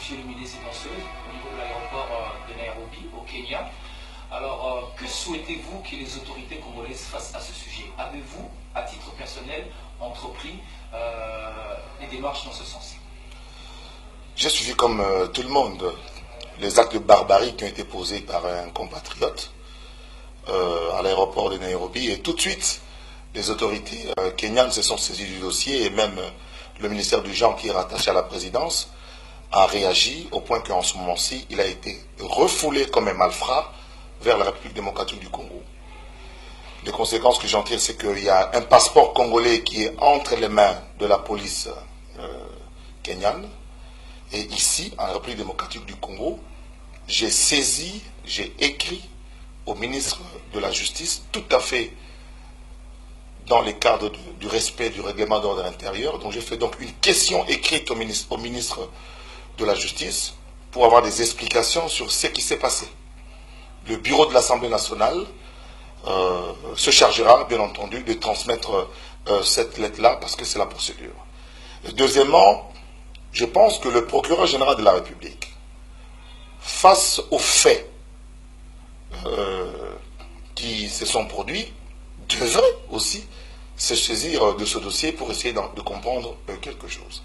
touché éliminé ces danseuses au niveau de l'aéroport de Nairobi, au Kenya. Alors, que souhaitez-vous que les autorités congolaises fassent à ce sujet? Avez-vous, à titre personnel, entrepris des démarches dans ce sens? J'ai suivi comme tout le monde les actes de barbarie qui ont été posés par un compatriote à l'aéroport de Nairobi, et tout de suite les autorités kenyanes se sont saisies du dossier, et même le ministère du Genre, qui est rattaché à la présidence, a réagi au point qu'en ce moment-ci il a été refoulé comme un malfrat vers la République démocratique du Congo. Les conséquences que j'en tire, c'est qu'il y a un passeport congolais qui est entre les mains de la police kenyane. Et ici, en République démocratique du Congo, j'ai saisi, j'ai écrit au ministre de la Justice, tout à fait dans les cadres du respect du règlement d'ordre intérieur. Donc j'ai fait donc une question écrite au ministre de la Justice pour avoir des explications sur ce qui s'est passé. Le bureau de l'Assemblée nationale se chargera, bien entendu, de transmettre cette lettre-là, parce que c'est la procédure. Et deuxièmement, je pense que le procureur général de la République, face aux faits qui se sont produits, devrait aussi se saisir de ce dossier pour essayer de comprendre quelque chose.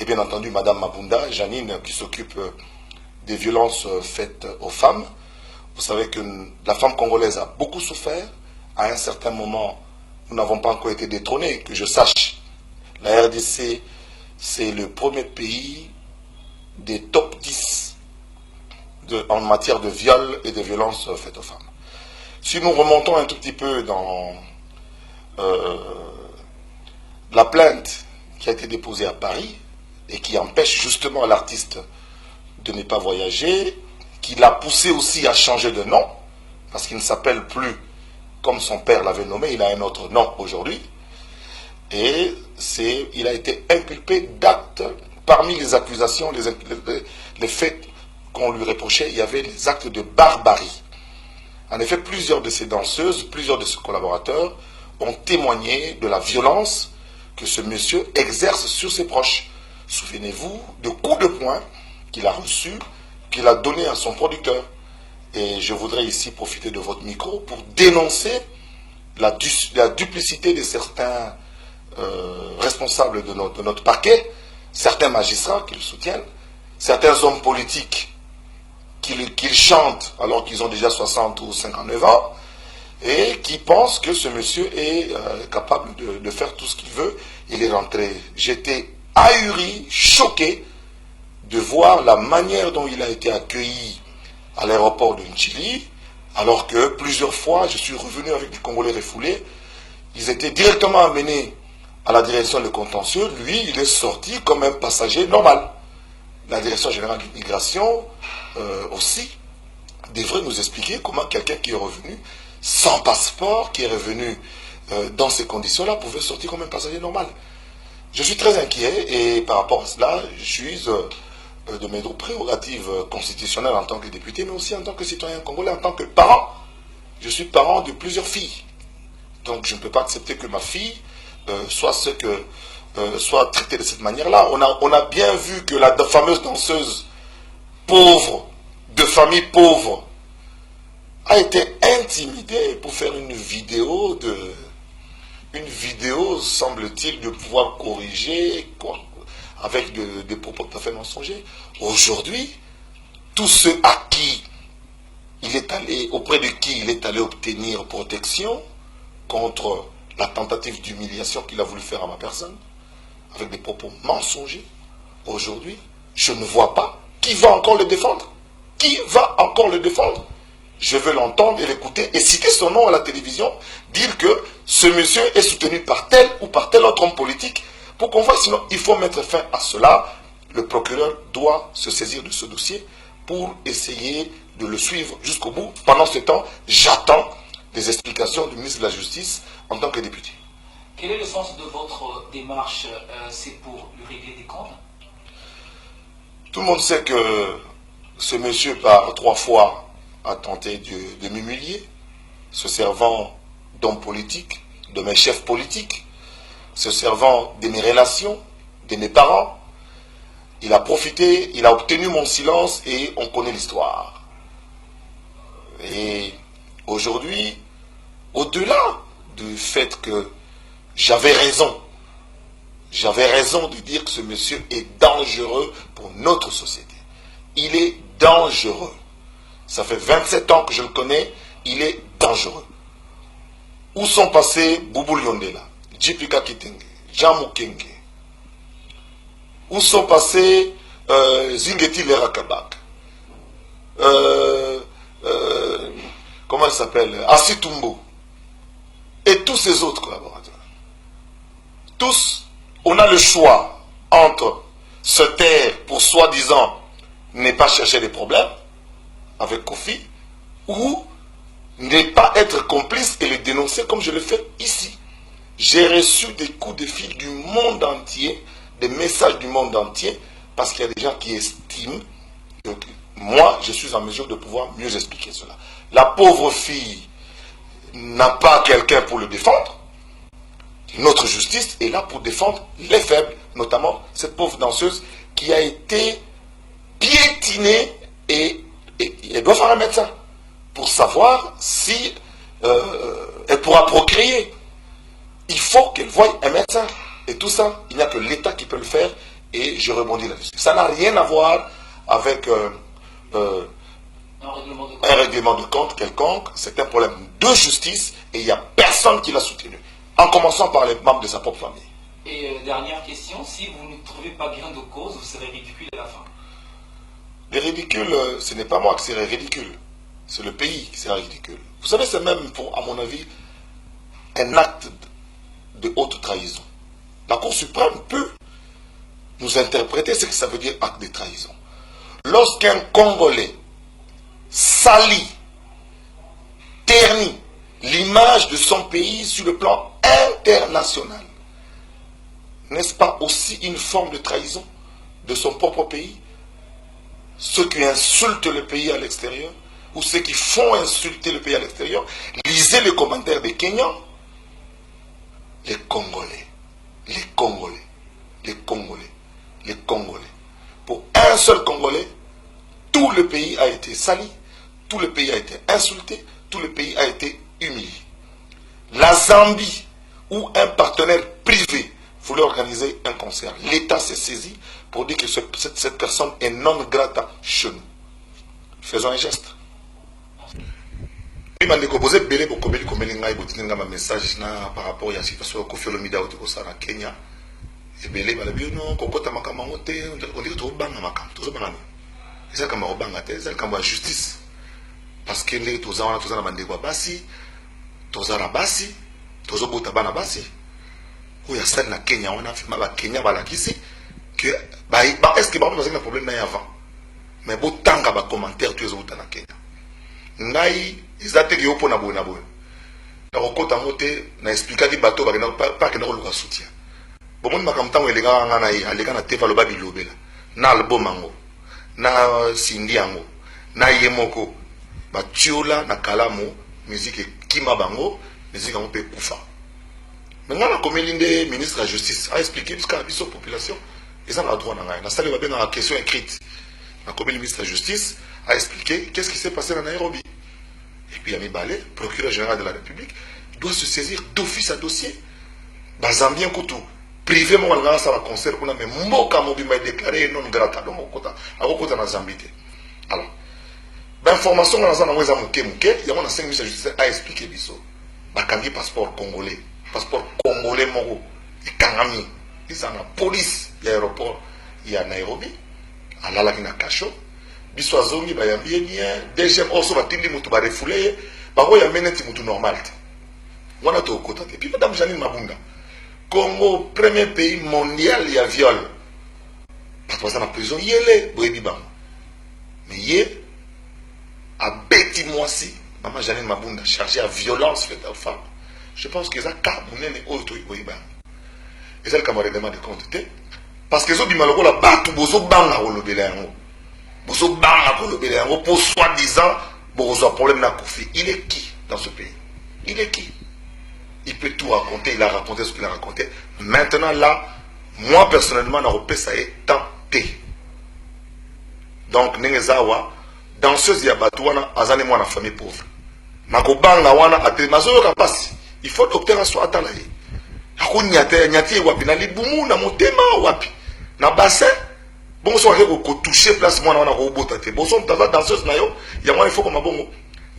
Et bien entendu, Madame Mabunda, Janine, qui s'occupe des violences faites aux femmes. Vous savez que la femme congolaise a beaucoup souffert. À un certain moment, nous n'avons pas encore été détrônés. Que je sache, la RDC, c'est le premier pays des top 10 en matière de viol et de violences faites aux femmes. Si nous remontons un tout petit peu dans la plainte qui a été déposée à Paris et qui empêche justement l'artiste de ne pas voyager, qui l'a poussé aussi à changer de nom, parce qu'il ne s'appelle plus comme son père l'avait nommé, il a un autre nom aujourd'hui, et il a été inculpé d'actes, parmi les accusations, les faits qu'on lui reprochait, il y avait les actes de barbarie. En effet, plusieurs de ces danseuses, plusieurs de ses collaborateurs ont témoigné de la violence que ce monsieur exerce sur ses proches. Souvenez-vous de coups de poing qu'il a reçus, qu'il a donné à son producteur. Et je voudrais ici profiter de votre micro pour dénoncer la duplicité de certains responsables de notre parquet, certains magistrats qui le soutiennent, certains hommes politiques qui chantent alors qu'ils ont déjà 60 ou 59 ans, et qui pensent que ce monsieur est capable de faire tout ce qu'il veut. Il est rentré. J'étais ahuri, choqué de voir la manière dont il a été accueilli à l'aéroport de Nchili, alors que plusieurs fois, je suis revenu avec des Congolais refoulés. Ils étaient directement amenés à la direction de contentieux. Lui, il est sorti comme un passager normal. La direction générale de l'immigration aussi devrait nous expliquer comment quelqu'un qui est revenu sans passeport, qui est revenu dans ces conditions-là, pouvait sortir comme un passager normal. Je suis très inquiet, et par rapport à cela, je suis de mes prérogatives constitutionnelles en tant que député, mais aussi en tant que citoyen congolais, en tant que parent. Je suis parent de plusieurs filles. Donc je ne peux pas accepter que ma fille soit traitée de cette manière-là. On a bien vu que la fameuse danseuse pauvre, de famille pauvre, a été intimidée pour faire une vidéo, semble-t-il, de pouvoir corriger, avec des propos tout à fait mensongers. Aujourd'hui, tous ceux à qui il est allé, auprès de qui il est allé obtenir protection contre la tentative d'humiliation qu'il a voulu faire à ma personne, avec des propos mensongers, aujourd'hui, je ne vois pas qui va encore le défendre. Qui va encore le défendre? Je veux l'entendre et l'écouter et citer son nom à la télévision, dire que ce monsieur est soutenu par tel ou par tel autre homme politique, pour qu'on voit. Sinon, il faut mettre fin à cela. Le procureur doit se saisir de ce dossier pour essayer de le suivre jusqu'au bout. Pendant ce temps, j'attends des explications du ministre de la Justice en tant que député. Quel est le sens de votre démarche? C'est pour lui régler des comptes? Tout le monde sait que ce monsieur, par 3 fois, a tenté de m'humilier, se servant d'hommes politiques, de mes chefs politiques, se servant de mes relations, de mes parents. il a profité, il a obtenu mon silence et on connaît l'histoire. Et aujourd'hui, au-delà du fait que j'avais raison de dire que ce monsieur est dangereux pour notre société. Il est dangereux. Ça fait 27 ans que je le connais, il est dangereux. Où sont passés Boubou Liondela, Djipika Kitenge, Jean Mukenge? Où sont passés Zingeti Lerakabak, comment elle s'appelle, Asitumbo, et tous ces autres collaborateurs? Tous, on a le choix entre se taire pour soi-disant ne pas chercher des problèmes avec Kofi, ou ne pas être complice et le dénoncer comme je le fais ici. J'ai reçu des coups de fil du monde entier, des messages du monde entier, parce qu'il y a des gens qui estiment que moi, je suis en mesure de pouvoir mieux expliquer cela. La pauvre fille n'a pas quelqu'un pour le défendre. Notre justice est là pour défendre les faibles, notamment cette pauvre danseuse qui a été piétinée et elle doit faire un médecin pour savoir si elle pourra procréer. Il faut qu'elle voie un médecin. Et tout ça, il n'y a que l'État qui peut le faire. Et je rebondis là-dessus. Ça n'a rien à voir avec un règlement de compte quelconque. C'est un problème de justice et il n'y a personne qui l'a soutenu. En commençant par les membres de sa propre famille. Et dernière question, si vous ne trouvez pas gain de cause, vous serez ridicule à la fin. Les ridicules, ce n'est pas moi qui serai ridicule. C'est le pays qui sera ridicule. Vous savez, c'est même, à mon avis, un acte de haute trahison. La Cour suprême peut nous interpréter ce que ça veut dire acte de trahison. Lorsqu'un Congolais salit, ternit l'image de son pays sur le plan international, n'est-ce pas aussi une forme de trahison de son propre pays? Ceux qui insultent le pays à l'extérieur, ou ceux qui font insulter le pays à l'extérieur, lisez les commentaires des Kenyans. Les Congolais, les Congolais, les Congolais, les Congolais. Pour un seul Congolais, tout le pays a été sali, tout le pays a été insulté, tout le pays a été humilié. La Zambie, où un partenaire privé voulait organiser un concert, l'État s'est saisi pour dire que cette personne est non grata chez nous. Faisons un geste. Je vais vous poser un message par rapport à la situation de Kofi Olomide au Kenya. Je vais vous dire que on dirait que c'est la justice. Parce que les gens ont demandé quoi basi, tozara basi, tozobota bana basi. Où il y a ça na Kenya, on a fait ma Kenya balakisi que est-ce que on a un problème là avant. Mais bon tanga ba commentaire tu es au na Kenya. Ngai izate ki opo na bona bona. Na kokota mote na expliquer di bateau ba pas que na ko soutien. Bon mon makamtango elenga ngana yi aleka na teva lo ba bilobela. Na album ango. Na sindi ango. Na yemoko ba tiola na kalamu musique kima bango musique ango pe kufa. Maintenant comme l'inde ministre de la justice a expliqué parce qu'à la population ils ont le droit na ngai. Na salle ba bien na question écrite. Comme le ministre de la justice a expliqué qu'est-ce qui s'est passé dans Nairobi. Et puis Yami Balé, procureur général de la République, doit se saisir d'office à dossier. Bazambien Koutou, privé mon algara ça va concert qu'on a mais moka mobi m'a déclaré non grata donc au côté na Zambité. Alors, l'information dans la weza muke il y a mon 5 ministres de justice a expliqué biso. Bakangi passeport congolais moko ikangami. Ils ont la police, l'aéroport, il y a Nairobi. Alalaki na kasho biso azongi bayambi bien deuxième oso batindi mutu ba refoulé ba ko ya meneti mutu normal wana to kota et puis madame Janine Mabunda Congo premier pays mondial ya viol pas ça na prison yele boyebi bang mais yé a beti moisi maman Janine Mabunda chargée à violence faite aux femmes. Je pense que ça ka munene auto boyeba et ça le camarade de compte parce que les autres malheureux là batu bozo banga kolobela yango bozo banga kolobela yango pour soi-disant bozo problème na Kofi. Il est qui dans ce pays? Il est qui? Il peut tout raconter, il a raconté ce qu'il a raconté. Maintenant là, moi personnellement na repé ça est tenté. Donc nengezawa danseuse ya batu wana azane mwana famille pauvre. Nakobanga wana ate mazoyo kapasi. Il faut docteur aso atala ye. Akunyate nyati wapi na libumu na motema wapi. Na bassin bon so ko toucher place mwana wana ko bota te. Bon so mtaza danseuse na yo, ya mwana il faut comme bongo.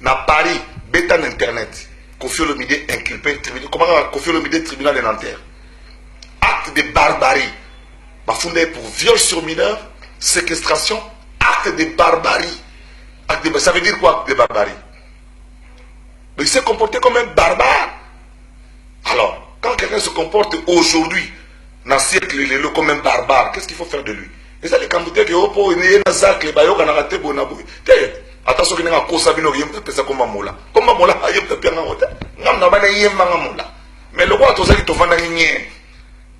Na Paris, bêta internet. Kofi Olomide inculpé tribunal. Comment Kofi Olomide tribunal de Nanterre. Acte de barbarie. Bafundé pour viol sur mineur, séquestration, acte de barbarie. Ça veut dire quoi, acte de barbarie? Mais il s'est comporté comme un barbare. Alors, quand quelqu'un se comporte aujourd'hui, dans le siècle comme un barbare, qu'est-ce qu'il faut faire de lui? Et ça, les Cambodgiens qui ont pour une zac, les bayoks, on a raté Bonabou. Attention, il y a un Kosabino qui est comme un mola. Comme un mola, il y a un peu de mola. Mais le roi, tu sais, tu vas dans une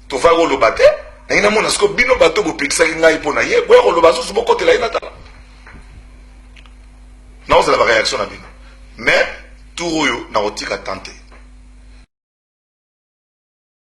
tu vas au lobate. Il y a un scope bino bateau pour pixel in la iponaye. Ouais, au lobazo, c'est mon côté là, il y a non, c'est la réaction à bino. Mais, tout le monde n'a pas tenté.